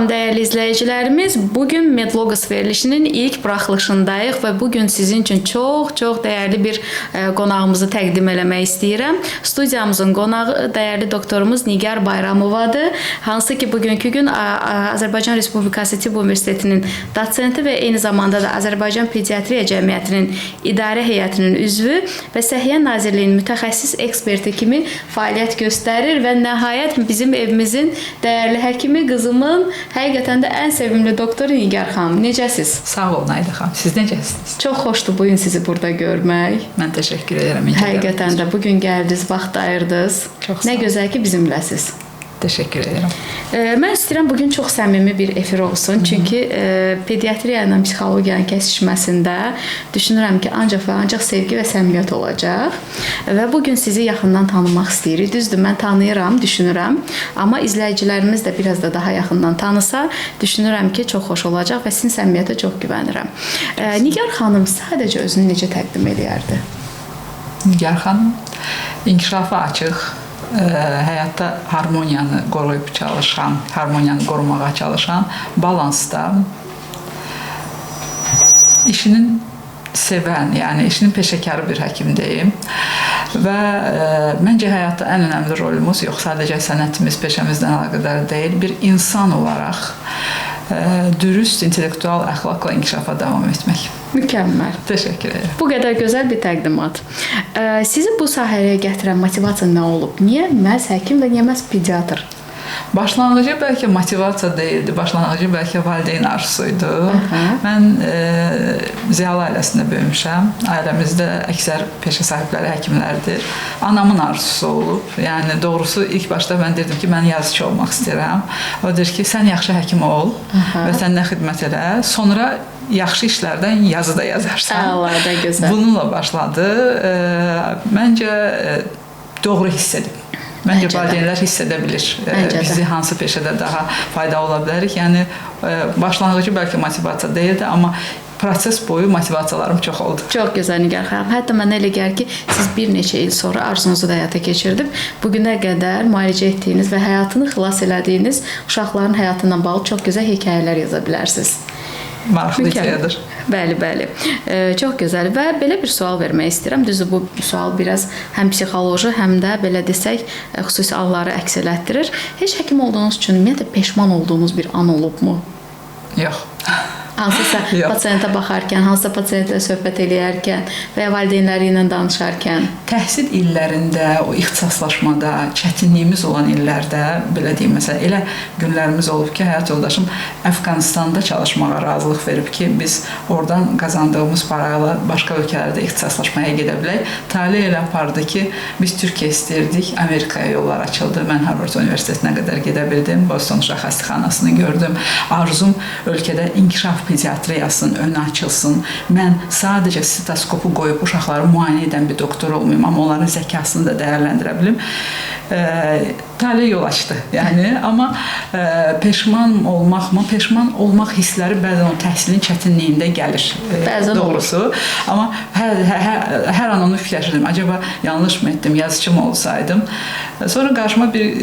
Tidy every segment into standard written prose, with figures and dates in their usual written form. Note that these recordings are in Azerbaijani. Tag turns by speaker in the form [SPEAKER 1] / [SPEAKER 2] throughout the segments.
[SPEAKER 1] Salam dəyərli izləyicilərimiz. Bugün Medlogos verilişinin ilk buraxılışındayıq və bugün sizin üçün çox dəyərli bir qonağımızı təqdim eləmək istəyirəm. Studiyamızın qonağı dəyərli doktorumuz Nigar Bayramovadır. Hansı ki bugünkü gün Azərbaycan Respublikası Tibb Universitetinin dosenti və eyni zamanda da Azərbaycan Pediatriya Cəmiyyətinin idarə heyətinin üzvü və Səhiyyə Nazirliyinin mütəxəssis eksperti kimi fəaliyyət göstərir və nəhayət bizim evimizin dəyərli həkimi qızımın həqiqətən də ən sevimli doktoru Nigar xanım. Necəsiz?
[SPEAKER 2] Sağ olun Ayda xanım. Siz necəsiniz?
[SPEAKER 1] Çox xoşdur bugün sizi burada görmək.
[SPEAKER 2] Mən təşəkkür edirəm.
[SPEAKER 1] Həqiqətən də bugün gəldiniz, vaxt ayırdınız.
[SPEAKER 2] Çox sağ olun.
[SPEAKER 1] Nə gözəl ki bizimləsiz.
[SPEAKER 2] Təşəkkür edirəm.
[SPEAKER 1] Mən istəyirəm bugün çox səmimi bir efir olsun. Çünki pediatriya ilə psixologiyanın kəsişməsində düşünürəm ki, ancaq və ancaq sevgi və səmimiyyət olacaq. Və bugün sizi yaxından tanımaq istəyirik. Düzdür, mən tanıyıram, düşünürəm. Amma izləyicilərimiz də biraz da daha yaxından tanısa, düşünürəm ki, çox xoş olacaq və sizin səmimiyyətə çox güvənirəm. Nigar xanım sadəcə özünü necə təqdim eləyərdi?
[SPEAKER 2] Nigar xanım inkişafa açıq, həyatda harmoniyanı qoruyub çalışan, harmoniyanı qorumağa çalışan, balansda, işinin sevən, yəni işinin peşəkarı bir həkimdəyim. Və məncə həyatda ən önəmli rolumuz yox, sadəcə sənətimiz, peşəmizdən əlaqədar deyil, bir insan olaraq dürüst, intellektual əxlaqla inkişafa davam etmək.
[SPEAKER 1] Mükəmməl.
[SPEAKER 2] Təşəkkür edirəm.
[SPEAKER 1] Bu qədər gözəl bir təqdimat. Sizi bu sahəyə gətirən motivasiya nə olub? Niyə məhz həkim və niyə məhz pediatr?
[SPEAKER 2] Başlanğıcı bəlkə motivasiya deyildi, başlanğıcı bəlkə valideyn arzusuydu. Mən ziyalı ailəsində böyümüşəm. Ailəmizdə əksər peşə sahibləri həkimlərdir. Anamın arzusu olub. Yəni doğrusu ilk başda mən dedim ki, mən yazıçı olmaq istəyirəm. O deyir ki, sən yaxşı həkim ol, vətəninə xidmət elə. Sonra yaxşı işlərdən yazı da yazarsan.
[SPEAKER 1] Allah da gözəl.
[SPEAKER 2] Bununla başladı. Məncə doğru hiss edib. Məncə valideynlər hiss edə bilir. Bizi hansı peşədə daha faydalı ola bilərik. Yəni başlanğıcı bəlkə motivasiya deyildi, amma proses boyu motivasiyalarım çox oldu.
[SPEAKER 1] Çox gözəl Nigar xanım. Hətta mənə elə gəlir ki, siz bir neçə il sonra arzunuzu da həyata keçirdib. Bugünə qədər müalicə etdiyiniz və həyatını xilas elədiyiniz uşaqların həyatı ilə bağlı çox gözəl hekayələr yaza bilərsiniz.
[SPEAKER 2] Maraqlı hekayədir.
[SPEAKER 1] Bəli. Çox gözəl və belə bir sual vermək istəyirəm. Düzdür, bu sual biraz həm psixoloji, həm də belə desək, xüsusi halları əks elətdirir. Heç həkim olduğunuz üçün ümumiyyətlə peşman olduğunuz bir an olubmu?
[SPEAKER 2] Yox.
[SPEAKER 1] Hansısa pasiyentə baxarkən, hansısa pasiyentlə söhbət eləyərkən və ya valideynləri ilə danışarkən?
[SPEAKER 2] Təhsil illərində, o ixtisaslaşmada çətinliyimiz olan illərdə, belə deyim, məsələn, elə günlərimiz olub ki, həyat yoldaşım Əfqanistanda çalışmağa razılıq verib ki, biz oradan qazandığımız parayla başqa ölkələrdə ixtisaslaşmaya gedə bilək. Talih elə apardı ki, biz Türkiyə istəyirdik, Amerikaya yollar açıldı. Mən Harvard Universitetinə qədər gedə bildim, Boston Uşaq Xəstəxanasını gördüm. Arzum ölkədə inkişaf pediatriyasının önü açılsın. Mən sadəcə stetoskopu qoyub uşaqları müayinə edən bir doktor olmayım, amma onların zəkasını da dəyərləndirə bilim. Talih yol açdı. Yəni, amma peşman olmaqmı? Peşman olmaq hissləri bəzən o təhsilin çətinliyində gəlir.
[SPEAKER 1] Bəzən
[SPEAKER 2] doğrusu. Olur. Amma hər an onu fikirləşirdim. Acaba yanlış mı etdim, yazıcı mı olsaydım? Sonra qarşıma bir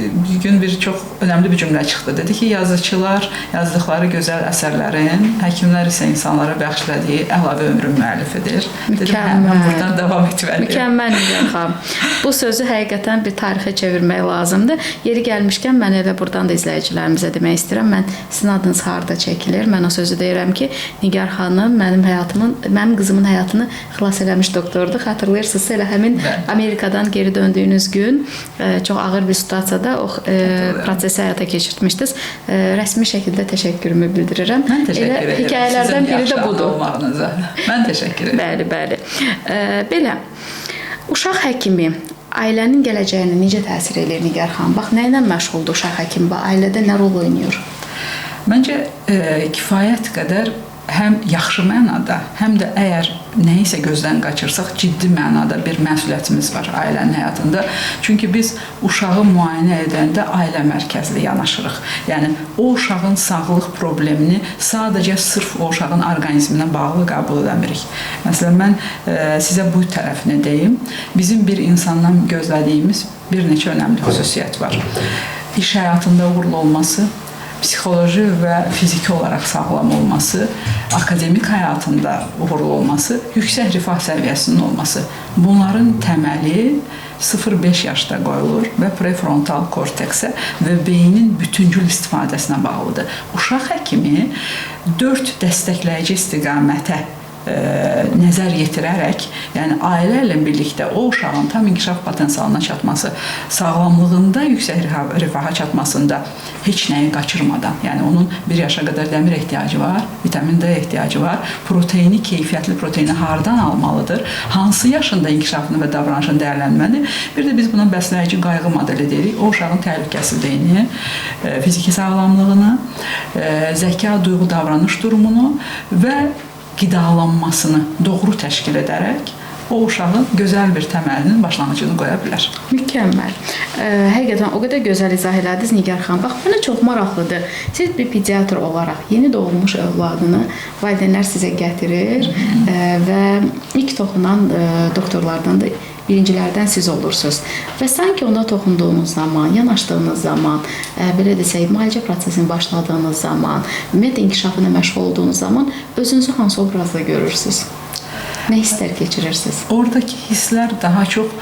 [SPEAKER 2] gün bir çox önəmli bir cümlə çıxdı. Dedi ki, yazıcılar yazdıqları gözəl əsərlərin, həkimlər isə insanlara bəxşlədiyi əlavə ömrün müəllifidir. Dedim, mən buradan davam etməliyim.
[SPEAKER 1] Mükəmməl Nigar xanım. Bu sözü həqiqətən bir tarixə çevirmək lazımdır. Yeri gəlmişkən mən elə buradan da izləyicilərimizə demək istəyirəm. Mən sizin adınız harda çəkilir? Mən o sözü deyirəm ki, Nigar xanım mənim qızımın həyatını xilas eləmiş doktordur. Xatırlayırsınızsa elə həmin Amerikadan geri döndüyünüz gün çox ağır bir situasiyada o prosesi həyata keçirtmişdiniz. Rəsmi şəkildə təşəkkürümü bildirirəm.
[SPEAKER 2] Mən təşəkkür edirəm.
[SPEAKER 1] Hekayələrdən biri də budur.
[SPEAKER 2] Mən təşəkkür edirəm.
[SPEAKER 1] Bəli. Belə, uşaq həkimi ailənin gələcəyinə necə təsir edir Nigar xanım? Bax, nə ilə məşğuldur uşaq həkimi? Ailədə nə rol oynayır?
[SPEAKER 2] Məncə kifayət qədər həm yaxşı mənada, həm də əgər nəyisə gözdən qaçırsaq, ciddi mənada bir məsuliyyətimiz var ailənin həyatında. Çünki biz uşağı müayinə edəndə ailə mərkəzli yanaşırıq. Yəni, o uşağın sağlıq problemini sadəcə sırf o uşağın orqanizminə bağlı qəbul edəmirik. Məsələn, mən sizə bu tərəfini deyim. Bizim bir insandan gözlədiyimiz bir neçə önəmli xüsusiyyət var. İş həyatında uğurlu olması, psixoloji və fiziki olaraq sağlam olması, akademik həyatında uğurlu olması, yüksək rifah səviyyəsinin olması. Bunların təməli 0-5 yaşda qoyulur və prefrontal korteksə və beynin bütüncül istifadəsinə bağlıdır. Uşaq həkimi 4 dəstəkləyici istiqamətə nəzər yetirərək, yəni ailə ilə birlikdə o uşağın tam inkişaf potensialına çatması, sağlamlığında yüksək rifaha çatmasında heç nəyi qaçırmadan, yəni onun 1 yaşa qədər dəmir ehtiyacı var, vitamin D ehtiyacı var, proteini, keyfiyyətli proteini hardan almalıdır, hansı yaşında inkişafını və davranışını dəyərlənməlidir. Bir də biz buna bəsləyici qayğı modeli deyirik. O uşağın təhlükəsizliyini, fiziki sağlamlığını, zəka, duyğu, davranış durumunu və qidalanmasını doğru təşkil edərək o uşağın gözəl bir təməlinin başlanğıcını qoya bilər.
[SPEAKER 1] Mükəmməl. Həqiqətən o qədər gözəl izah elədiniz Nigar xanım. Bax, mənə çox maraqlıdır. Siz bir pediatr olaraq yeni doğulmuş övladını valideynlər sizə gətirir və ilk toxunan doktorlardan da birincilərdən siz olursunuz. Və sanki ona toxunduğunuz zaman, yanaşdığınız zaman, belə desək, müalicə prosesini başladığınız zaman, ümumiyyətlə inkişafına məşğul olduğunuz zaman özünüzü hansı obrazda görürsünüz? Nə hisslər keçirirsiniz?
[SPEAKER 2] Oradakı hisslər daha çox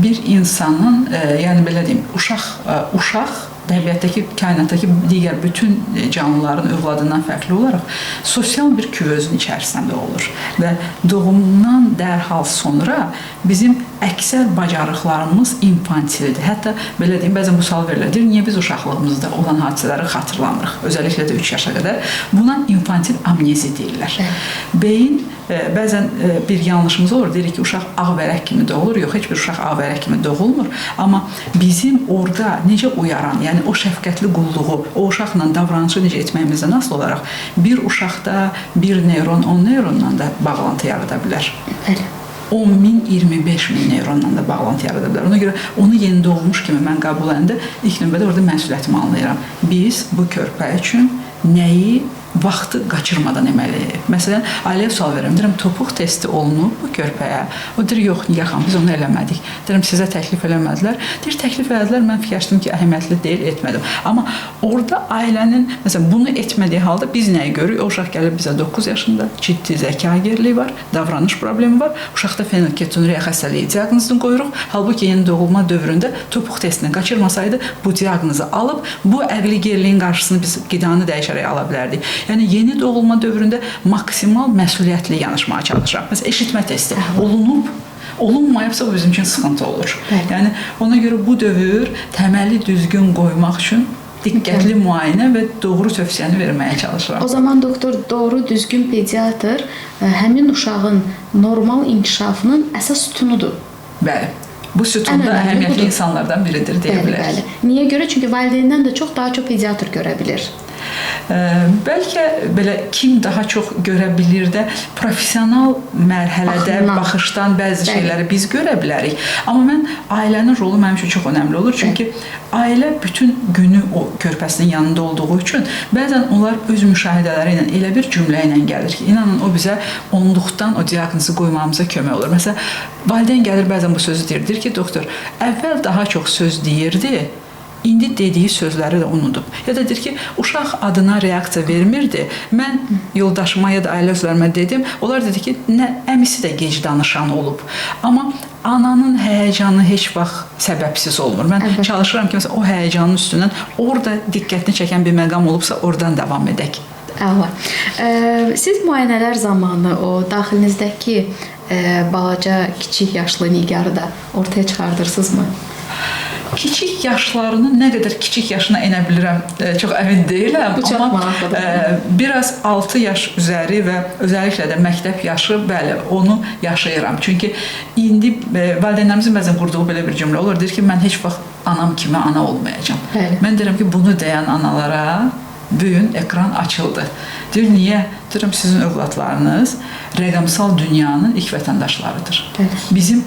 [SPEAKER 2] bir insanın, yəni belə deyim, uşaq təbiətdəki, kainatdakı digər bütün canlıların övladından fərqli olaraq sosial bir küvözün içərisində olur və doğumdan dərhal sonra bizim əksər bacarıqlarımız infantildir. Hətta belə deyim, bəzən bu sual verilir, niyə biz uşaqlığımızda olan hadisələri xatırlamırıq? Özəlliklə də 3 yaşa qədər. Buna infantil amnezi deyirlər. Beyin bəzən bir yanlışımız olur, deyirik ki, uşaq ağ vərək kimi doğulur. Yox, heç bir uşaq ağ vərək kimi doğulmur. Amma bizim orada necə uyaran, yəni o şəfqətli qulluğu, o uşaqla davranışı necə etməyimizdən asılı olaraq bir uşaqda bir neyron 10 neyronla da bağlantı yarada bilər.
[SPEAKER 1] Bəli.
[SPEAKER 2] 10.000, 25.000 neyronla da bağlantı yarada bilər. Ona görə onu yeni doğmuş kimi mən qəbul edəndə ilk növbədə orada məsuliyyətimi anlayıram. Biz bu körpə üçün nəyi vaxtı qaçırmadan etməliyik. Məsələn, ailəyə sual verirəm, deyirəm, topuq testi olunub bu körpəyə. O deyir, yox, Nigar xanım, biz onu eləmədik. Deyirəm, sizə təklif eləmədilər. Deyir, təklif elədilər, mən fikirləşdim ki, əhəmiyyətli deyil, etmədim. Amma orada ailənin, məsələn, bunu etmədiyi halda biz nəyi görürük? O uşaq gəlir bizə 9 yaşında, ciddi zəka geriliyi var, davranış problemi var, uşaqda fenilketonuriya xəstəliyi diaqnozunu qoyuruq. Halbuki yeni doğulma dövründə topuq testini qaçırmasaydı, bu diaqnozu alıb, bu əqli geriliyin qarşısını biz qidanı dəyişərək ala bilərdik. Yəni, yeni doğulma dövründə maksimal məsuliyyətli yanaşmaya çalışıram. Məsələn, eşitmə testi olunmayıbsa bu bizim üçün sıxıntı olur. Yəni, ona görə bu dövr təməli düzgün qoymaq üçün diqqətli müayinə və doğru tövsiyəni verməyə çalışıram.
[SPEAKER 1] O zaman doktor, doğru düzgün pediatr həmin uşağın normal inkişafının əsas sütunudur.
[SPEAKER 2] Bəli. Bu sütunda əhəmiyyətli insanlardan biridir, deyə bilərik.
[SPEAKER 1] Niyə görə? Çünki valideyndən də daha çox pediatr görə bilir.
[SPEAKER 2] Bəlkə belə kim daha çox görə bilir də professional mərhələdə baxışdan bəzi şeyləri biz görə bilərik. Amma mən ailənin rolu mənim üçün çox önəmli olur. Çünki ailə bütün günü o körpəsinin yanında olduğu üçün bəzən onlar öz müşahidələri ilə elə bir cümlə ilə gəlir ki, inanın o bizə onluqdan o diaqnozu qoymamıza kömək olur. Məsələn, valideyn gəlir bəzən bu sözü deyir ki, doktor, əvvəl daha çox söz deyirdi, İndi dediyi sözləri də unudub. Ya da deyir ki, uşaq adına reaksiya vermirdi. Mən yoldaşıma ya da ailə üzvlərimə dedim. Onlar dedi ki, əmisi də gec danışan olub. Amma ananın həyəcanı heç vaxt səbəbsiz olmur. Mən çalışıram ki, məsələn, o həyəcanın üstündən orada diqqətini çəkən bir məqam olubsa, oradan davam edək.
[SPEAKER 1] Əla. Siz müayinələr zamanı o daxilinizdəki balaca, kiçik yaşlı Nigarı da ortaya çıxardırsınızmı?
[SPEAKER 2] Kiçik yaşlarının nə qədər kiçik yaşına enə bilirəm, çox əmin deyiləm.
[SPEAKER 1] Bu çox maraqlıdır.
[SPEAKER 2] Biraz 6 yaş üzəri və özəlliklə də məktəb yaşı, bəli, onu yaşayıram. Çünki indi valideynlərimizin bəzən qurduğu belə bir cümlə olur. Deyir ki, mən heç vaxt anam kimi ana olmayacağam.
[SPEAKER 1] Bəli.
[SPEAKER 2] Mən deyirəm ki, bunu deyən analara bugün ekran açıldı. Deyir, niyə? Deyirəm, sizin övladlarınız rəqəmsal dünyanın ilk vətəndaşlarıdır.
[SPEAKER 1] Bəli.
[SPEAKER 2] Bizim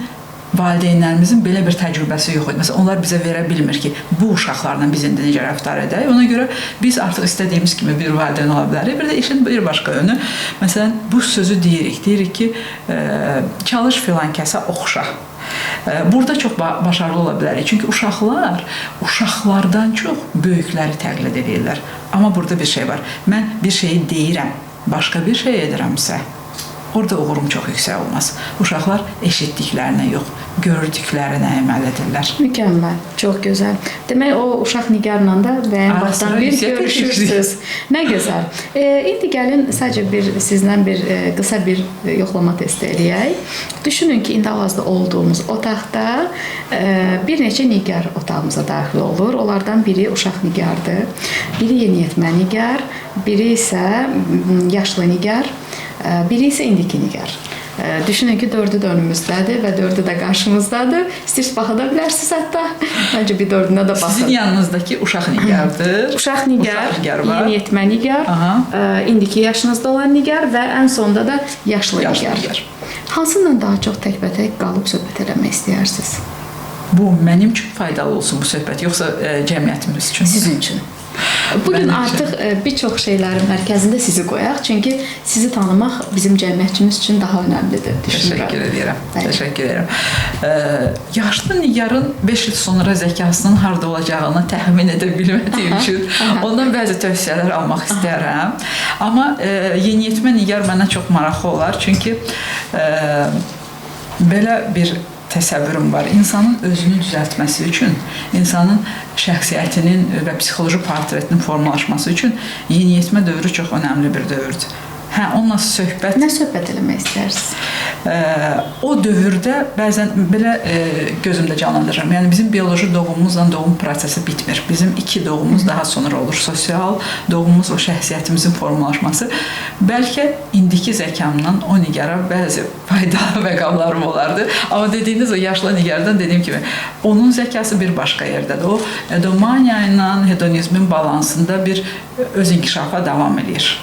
[SPEAKER 2] valideynlərimizin belə bir təcrübəsi yox idi. Məsələn, onlar bizə verə bilmir ki, bu uşaqlarla biz indi necə rəftar edək. Ona görə biz artıq istədiyimiz kimi bir valideyn ola bilərik. Bir də işin bir başqa yönü, məsələn, bu sözü deyirik ki, çalış filan kəsə oxşa. Burada çox başarılı ola bilərik. Çünki uşaqlar uşaqlardan çox böyükləri təqlid edirlər. Amma burada bir şey var. Mən bir şeyi deyirəm, başqa bir şey edirəmsə, orada uğurum çox yüksək olmaz. Uşaqlar eşitdiklərinə yox, gördüklərinə əməl edirlər.
[SPEAKER 1] Mükəmməl, çox gözəl. Demək, o uşaq Nigarla da müəyyən vaxtdan bir görüşürsünüz. Nə gözəl. İndi gəlin sadəcə sizdən bir qısa bir yoxlama testi eləyək. Düşünün ki, indi hal-hazırda olduğumuz otaqda bir neçə Nigar otağımıza daxil olur. Onlardan biri uşaq Nigardır, biri yeniyetmə Nigar, biri isə yaşlı Nigar, biri isə indiki Nigar. Düşünün ki, 4'ü də önümüzdədir və 4'ü də qarşımızdadır. İstəyirsiniz, baxa da bilərsiniz hətta. Məncə bir 4'üne də baxın.
[SPEAKER 2] Sizin yanınızdakı uşaq Nigardır.
[SPEAKER 1] Uşaq Nigar, yeniyetmə Nigar, indiki yaşınızda olan Nigar və ən sonda da yaşlı Nigar. Hansından daha çox təkbətək qalıb söhbət eləmək istəyirsiniz?
[SPEAKER 2] Bu mənim üçün faydalı olsun bu söhbət, yoxsa cəmiyyətimiz üçün?
[SPEAKER 1] Sizin üçün. Bugün artıq bir çox şeylərin mərkəzində sizi qoyaq. Çünki sizi tanımaq bizim cəmiyyətimiz üçün daha önəmlidir.
[SPEAKER 2] Təşəkkür edirəm. Təşəkkür edirəm. Yaşlı Nigarın 5 il sonra zəkasının harda olacağını təxmin edə bilmədiyim üçün ondan bəzi tövsiyələr almaq istəyirəm. Amma yeniyetmə Nigar mənə çox maraqlı olar. Çünki belə bir təsəvvürüm var. İnsanın özünü düzəltməsi üçün, insanın şəxsiyyətinin və psixoloji portretinin formalaşması üçün yeniyetmə dövrü çox önəmli bir dövrdür. Onunla söhbət...
[SPEAKER 1] Nə söhbət eləmək istəyirsiniz?
[SPEAKER 2] O dövrdə bəzən belə gözümdə canlandırıram. Yəni, bizim bioloji doğumumuzla doğum prosesi bitmir. Bizim 2 doğumumuz daha sonra olur. Sosial doğumumuz, o şəxsiyyətimizin formalaşması. Bəlkə indiki zəkamdan o Nigara bəzi faydalı məqamlarım olardı. Amma dediyiniz o yaşlı Nigardan dediyim kimi, onun zəkası bir başqa yerdədir. O, edomaniya ilə hedonizmin balansında bir öz inkişafa davam edir.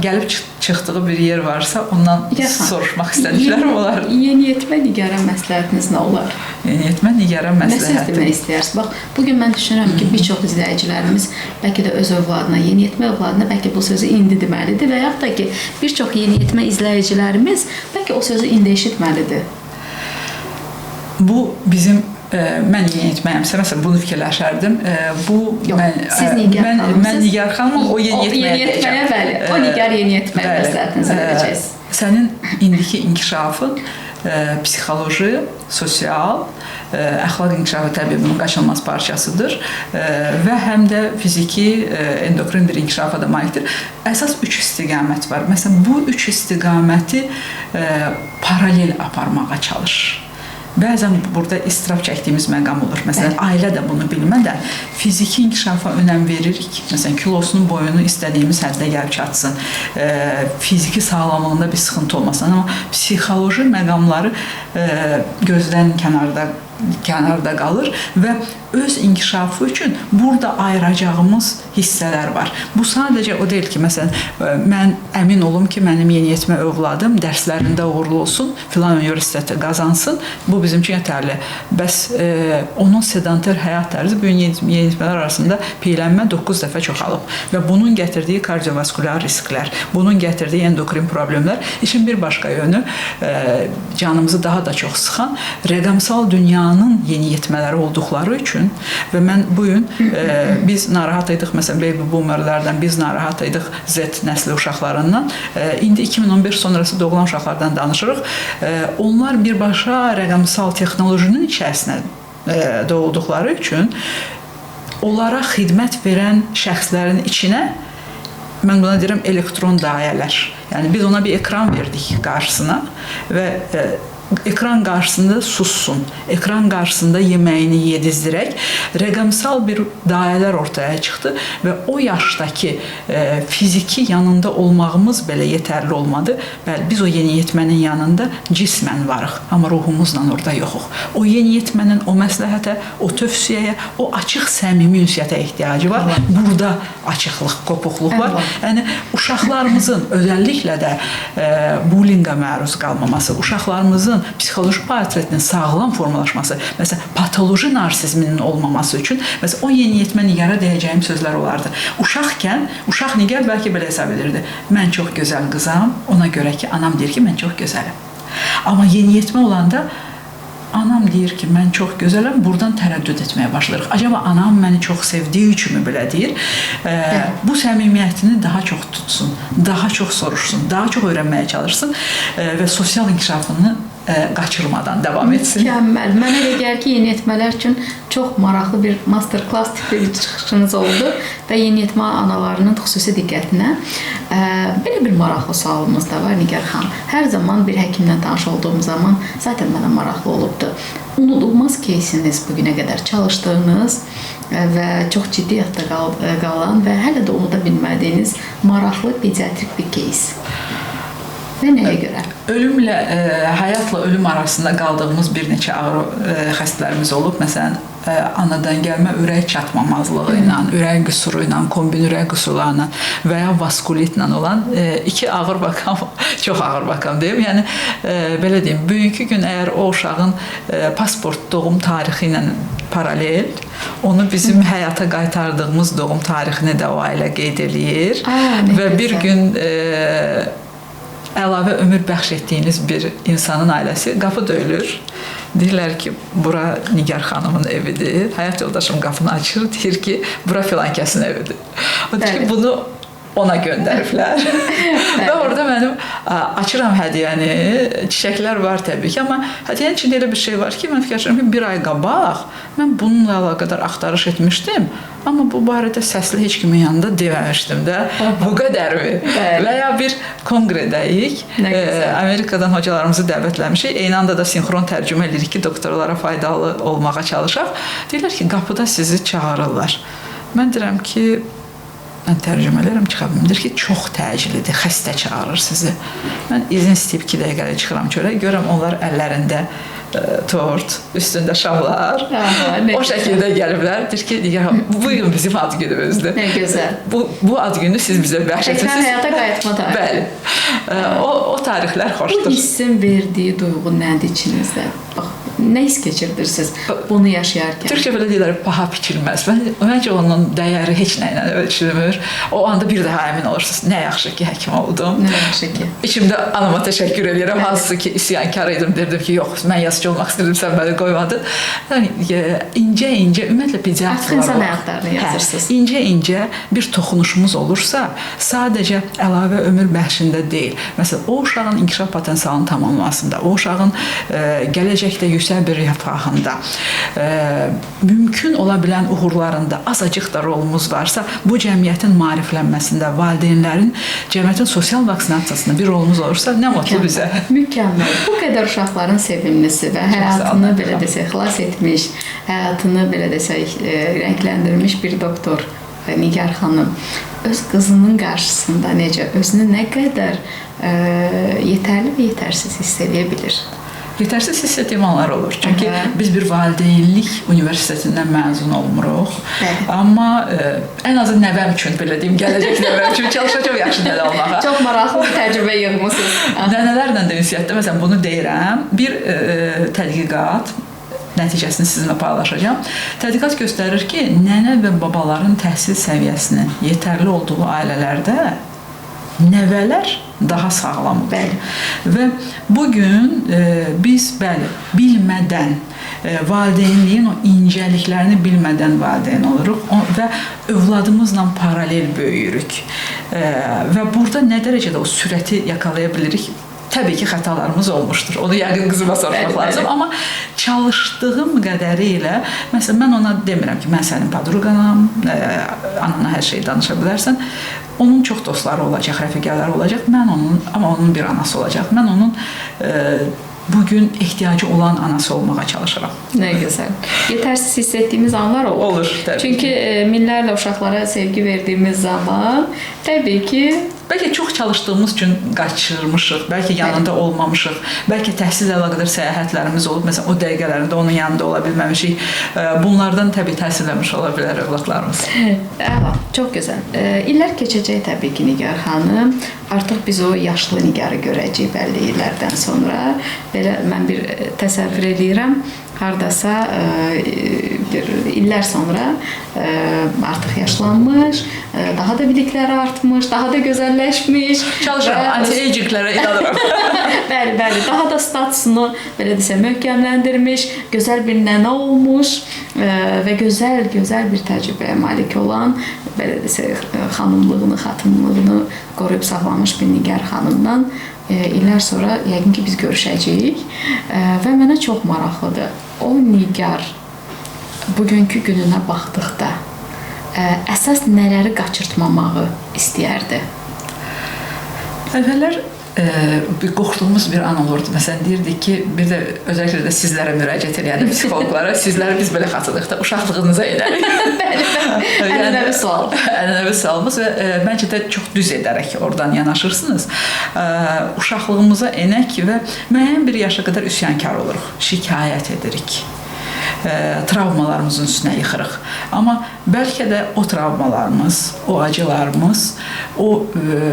[SPEAKER 2] Gəlib çıxdığı bir yer varsa ondan soruşmaq istədiklərim olar.
[SPEAKER 1] Yeniyetmə Nigara məsləhətiniz nə olar?
[SPEAKER 2] Yeniyetmə Nigara məsləhəti.
[SPEAKER 1] Nə söz demək istəyirsiniz? Bax, bugün mən düşünürəm ki, bir çox izləyicilərimiz bəlkə də öz övladına, yeniyetmə övladına bəlkə bu sözü indi deməlidir və yaxud da ki, bir çox yeniyetmə izləyicilərimiz bəlkə o sözü indi eşitməlidir.
[SPEAKER 2] Bu bizim mən yeniyetməyəmsə, məsələn, bunu fikirləşərdim. Mən Nigar xanımam, o yeniyetməyə
[SPEAKER 1] bəli, o Nigar yeniyetməyə məsləhətinizi verəcəksiniz.
[SPEAKER 2] Sənin indiki inkişafın psixoloji, sosial, əxlaq inkişafı təbii bunun qaçınılmaz parçasıdır və həm də fiziki, endokrin bir inkişafa da malikdir. Əsas 3 istiqamət var. Məsələn, bu 3 istiqaməti paralel aparmağa çalışır. Bəzən burada istiraf çəkdiyimiz məqam olur. Məsələn, ailə də bunu bilmədən fiziki inkişafa önəm veririk. Məsələn, kilosunun boyunu istədiyimiz həddə gəlib çatsın. Fiziki sağlamlığında bir sıxıntı olmasın. Amma psixoloji məqamları gözdən kənarda qalır və öz inkişafı üçün burada ayıracağımız hissələr var. Bu sadəcə o deyil ki, məsələn, mən əmin olum ki, mənim yeniyetmə övladım dərslərində uğurlu olsun, filan universiteti qazansın. Bu bizim üçün yetərli. Bəs onun sedanter həyat tərzi bu yeniyetmələr arasında piyələnmə 9 dəfə çoxalıb və bunun gətirdiyi kardiovaskulyar risklər, bunun gətirdiyi endokrin problemlər, işin bir başqa yönü canımızı daha da çox sıxan rəqəmsal dünyanın yeniyetmələri olduqları üçün və mən bugün biz narahat idik, məsələn, baby boomerlərdən biz narahat idik Z nəsli uşaqlarından. İndi 2011 sonrası doğulan uşaqlardan danışırıq. Onlar birbaşa rəqəmsal texnolojinin içərisinə doğulduqları üçün onlara xidmət verən şəxslərin içinə mən buna deyirəm elektron dayələr. Yəni biz ona bir ekran verdik qarşısına və ekran qarşısında sussun, ekran qarşısında yeməyini yedizdirək, rəqəmsal bir dayələr ortaya çıxdı və o yaşdakı fiziki yanında olmağımız belə yetərli olmadı. Bəli, biz o yeniyetmənin yanında cismən varıq, amma ruhumuzla orada yoxuq. O yeniyetmənin o məsləhətə, o tövsiyəyə, o açıq səmimi ünsiyyətə ehtiyacı var. Burada açıqlıq, qopuqluq var. Yəni, uşaqlarımızın özəlliklə də bullyinqə məruz qalmaması, uşaqlarımızın psixoloji portretinin sağlam formalaşması, məsələn, patoloji narsizminin olmaması üçün, məsələn, o yeniyetmə Nigara deyəcəyim sözlər olardı. Uşaqkən, uşaq Nigar bəlkə belə hesab edirdi. Mən çox gözəl qızam, ona görə ki, anam deyir ki, mən çox gözələm. Amma yeniyetmə olanda anam deyir ki, mən çox gözələm, buradan tərəddüd etməyə başlayırıq. Acaba anam məni çox sevdiyi üçünmü belə deyir? Bu səmimiyyətini daha çox tutsun, daha çox soruşsun, daha çox öyrənməyə çalışsın və sosial inkişafını qaçırmadan davam etsin.
[SPEAKER 1] Mükəmməl. Mənə elə gəlir ki, yeniyetmələr üçün çox maraqlı bir master-class tipli bir çıxışınız oldu və yeniyetmə analarının xüsusi diqqətinə belə bir maraqlı sualımız da var Nigar xanım. Hər zaman bir həkimlə tanış olduğum zaman zaten mənə maraqlı olubdu. Unudulmaz keysiniz bugünə qədər çalışdığınız və çox ciddiyyətdə qalan və hələ də unuda bilmədiyiniz maraqlı pediatrik bir keys. Və nəyə görə?
[SPEAKER 2] Ölümlə, həyatla ölüm arasında qaldığımız bir neçə ağır xəstələrimiz olub. Məsələn, anadan gəlmə ürək çatmamazlığı ilə, ürək qüsuru ilə, kombin ürək qüsurlarla və ya vaskulitlə olan iki ağır bakam, çox ağır bakam deyim. Yəni, belə deyim, bugünkü gün əgər o uşağın pasport doğum tarixi ilə paralel, onu bizim həyata qaytardığımız doğum tarixini də o ailə qeyd eləyir və bir gün əlavə ömür bəxş etdiyiniz bir insanın ailəsi qapı döyülür. Deyirlər ki, bura Nigar xanımın evidir. Həyat yoldaşım qapını açır, deyir ki, bura filankəsin evidir. O deyir ki, bunu ona göndəriblər. Və orada mənim açıram hədiyyəni, çiçəklər var təbii ki, amma hədiyyənin içində elə bir şey var ki, mən fikirləşirəm ki, bir ay qabaq mən bununla əlaqədar axtarış etmişdim, amma bu barədə səsli heç kimin yanında deməmişdim də. Bu qədərmi? Və ya bir konqredəyik, Amerikadan hocalarımızı dəvətləmişik, eyni anda da sinxron tərcümə edirik ki, doktorlara faydalı olmağa çalışaq. Deyirlər ki, qapıda sizi çağırırlar. Mən deyirəm ki, mən tərcümə edirəm, çıxa bilmirəm. Deyir ki, çox təcilidir, xəstə çağırır sizi. Mən izin istəyib 2 dəqiqələ çıxıram çölə, görəm onlar əllərində tort, üstündə şamlar. O şəkildə gəliblər. Deyir ki, bu gün bizim ad günümüzdür.
[SPEAKER 1] Nə gözəl.
[SPEAKER 2] Bu ad günü siz bizə bəxş
[SPEAKER 1] Təkrar
[SPEAKER 2] etmişsiniz.
[SPEAKER 1] həyata qayıtma tarihi.
[SPEAKER 2] Bəli. O tarixlər xoşdur.
[SPEAKER 1] Bu hissin verdiyi duyğu nədir içinizdə? Bax, nə his keçirdirsiniz bunu yaşayarkən?
[SPEAKER 2] Türkçə belə deyirlər, paha biçilməz. Məncə onun dəyəri heç nə ilə ölçülmür. O anda bir daha əmin olursunuz. Nə yaxşı ki, həkim oldum.
[SPEAKER 1] Nə yaxşı ki.
[SPEAKER 2] İçimdə anama təşəkkür edirəm. Hansı ki, isyankar idim. Derdim ki, yox, mən yazıcı olmaq istirdim, sən məni qoymadın. İncə-incə, ümumiyyətlə pediatrlar
[SPEAKER 1] artıq insan həyatlarını yazırsınız.
[SPEAKER 2] İncə-incə bir toxunuşumuz olursa, sadəcə əlavə ömür bəxşində deyil. Məsələn, o uşağın inkişaf potensialının tamamlamasında, o uşağın gələcəkdə yüksək bir rifahında, mümkün ola bilən uğurlarında azacıq da rolumuz varsa, bu cəmiyyətin maariflənməsində, valideynlərin cəmiyyətin sosial vaksinasiyasında bir rolumuz olursa, nə mutlu bizə.
[SPEAKER 1] Mükəmməl. Bu qədər uşaqların sevimlisi və həyatını belə desək xilas etmiş, həyatını belə desək rəngləndirmiş bir doktor Nigar xanım öz qızının qarşısında necə, özünü nə qədər yetərli və yetərsiz hiss edə bilir?
[SPEAKER 2] Yetərsiz hiss etdiyim anlar olur. Çünki biz bir valideynlik universitetindən məzun olmuruq. Amma ən azı nəvəm üçün, belə deyim, gələcək nəvəm üçün çalışacaq yaxşı nədə olmağa.
[SPEAKER 1] Çox maraqlı bir təcrübə yığmısınız.
[SPEAKER 2] Nənələrlə də ünsiyyətdə, məsələn, bunu deyirəm. Bir tədqiqat nəticəsini sizinlə paylaşacağam. Tədqiqat göstərir ki, nənə və babaların təhsil səviyyəsinin yetərli olduğu ailələrdə nəvələr daha sağlam olur. Və bugün biz bilmədən valideynliyin o incəliklərini bilmədən valideyn oluruq və övladımızla paralel böyüyürük. Və burada nə dərəcədə o sürəti yakalaya bilirik? Təbii ki, xətalarımız olmuşdur. Onu yəqin qızıma sormaq lazım. Amma çalışdığım qədərilə, məsələn, mən ona demirəm ki, mən sənin padruqanam, anana hər şeyi danışa bilərsən. Onun çox dostları olacaq, rəfiqələri olacaq. Amma onun bir anası olacaq. Mən onun bugün ehtiyacı olan anası olmağa çalışıram.
[SPEAKER 1] Nə gözəl. Yetərsiz hiss etdiyimiz anlar olur.
[SPEAKER 2] Olur, təbii.
[SPEAKER 1] Çünki minlərlə uşaqlara sevgi verdiyimiz zaman təbii ki,
[SPEAKER 2] bəlkə çox çalışdığımız üçün qaçırmışıq, bəlkə yanında olmamışıq, bəlkə təhsillə əlaqədar səyahətlərimiz olub, məsələn, o dəqiqələrində onun yanında ola bilməmişik. Bunlardan təbii təsirlənmiş ola bilər övladlarımız.
[SPEAKER 1] Əla, çox gözəl. İllər keçəcək təbii ki, Nigar xanım. Artıq biz o yaşlı Nigarı görəcəyik bəlli illərdən sonra. Belə mən bir təsəvvür edirəm. Hardasa bir illər sonra artıq yaşlanmış, daha da bilikləri artmış, daha da gözəlləşmiş.
[SPEAKER 2] Çalışıram, anti-aginglərə inanıram.
[SPEAKER 1] Bəli, bəli, daha da statusunu belə desə möhkəmləndirmiş, gözəl bir nənə olmuş və gözəl bir təcrübəyə malik olan, belə desə xanımlığını, xatınlığını qoruyub saxlamış bir Nigar xanımdan illər sonra yəqin ki biz görüşəcəyik və mənə çox maraqlıdır. O Nigar bugünkü gününə baxdıqda əsas nələri qaçırtmamağı istəyərdi?
[SPEAKER 2] Əvvəllər qorxduğumuz bir an olurdu. Məsələn, deyirdik ki, bir də özəlliklə də sizlərə müraciət edən psixoloqlara, sizləri biz belə xatırlayıq da, uşaqlığınıza edərik.
[SPEAKER 1] Bəli, ənənəvi sual.
[SPEAKER 2] Ənənəvi sualımız və məncə də çox düz edərək oradan yanaşırsınız. Uşaqlığımıza enək və müəyyən bir yaşa qədər üsyankar oluruq, şikayət edirik. Travmalarımızın üstünə yıxırıq. Amma bəlkə də o travmalarımız, o acılarımız,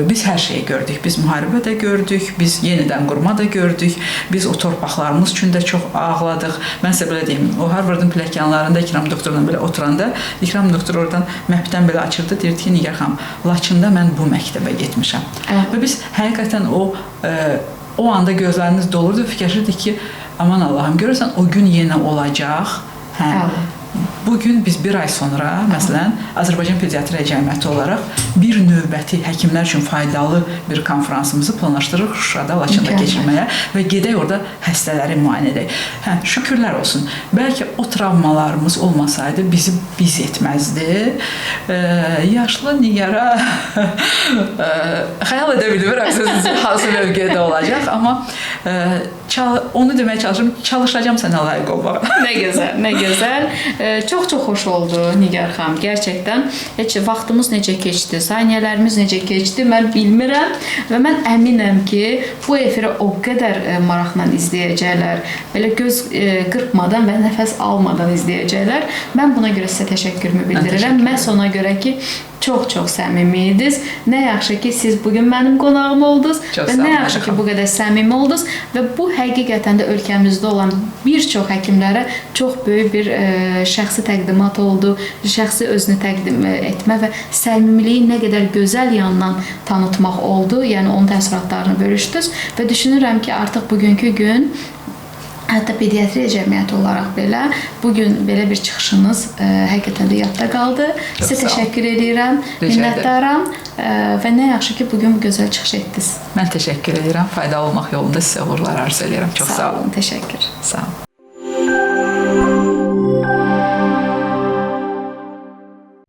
[SPEAKER 2] biz hər şeyi gördük. Biz müharibə də gördük, biz yenidən qurma da gördük, biz o torpaqlarımız üçün də çox ağladıq. Mən sizə belə deyim, o Harvardın pilləkənlərində İkram doktorla belə oturanda, İkram doktor oradan məpdən belə açırdı, deyirdi ki, Nigar xanım, Laçında mən bu məktəbə getmişəm. Və biz həqiqətən o anda gözlərimiz dolurdu, fikirləşirdik ki, aman Allahım, görürsən, o gün yenə olacaq. Bugün biz bir ay sonra, məsələn, Azərbaycan Pediatriya Cəmiyyəti olaraq bir növbəti həkimlər üçün faydalı bir konfransımızı planlaşdırırıq Şuşada, Laçında keçirməyə və gedək orada həstələri müayinə edək. Şükürlər olsun. Bəlkə o travmalarımız olmasaydı bizi biz etməzdi. Yaşlı Nigara xəyal edə bilmirəm hansı mövqedə olacaq, amma onu deməyə çalışırım, çalışacağım sənə layiq olmağa.
[SPEAKER 1] Nə gözəl, nə gözəl. Çox xoş oldu Nigar xanım. Gerçəkdən heç vaxtımız necə keçdi, saniyələrimiz necə keçdi mən bilmirəm və mən əminəm ki, bu efiri o qədər maraqla izləyəcəklər. Belə göz qırpmadan və nəfəs almadan izləyəcəklər. Mən buna görə sizə təşəkkürümü bildirirəm. Məhz ona görə ki, çox səmimi idiniz. Nə yaxşı ki, siz bugün mənim qonağım oldunuz və nə yaxşı ki, bu qədər səmimi oldunuz və bu həqiqətən də ölkəmizdə olan bir çox həkimlərə çox böyük bir şəxsi təqdimat oldu, şəxsi özünü təqdim etmə və səmimiliyi nə qədər gözəl yandan tanıtmaq oldu. Yəni, onun təəssüratlarını bölüşdünüz və düşünürəm ki, artıq bugünkü gün hətta pediatriya cəmiyyəti olaraq belə bugün belə bir çıxışınız həqiqətən də yadda qaldı. Sizə təşəkkür edirəm, minnətdaram və nə yaxşı ki, bugün gözəl çıxış etdiniz.
[SPEAKER 2] Mən təşəkkür edirəm. Faydalı olmaq yolunda sizə uğurlar arzu edirəm. Çox sağ olun.
[SPEAKER 1] Təşəkkür.
[SPEAKER 2] Sağ olun.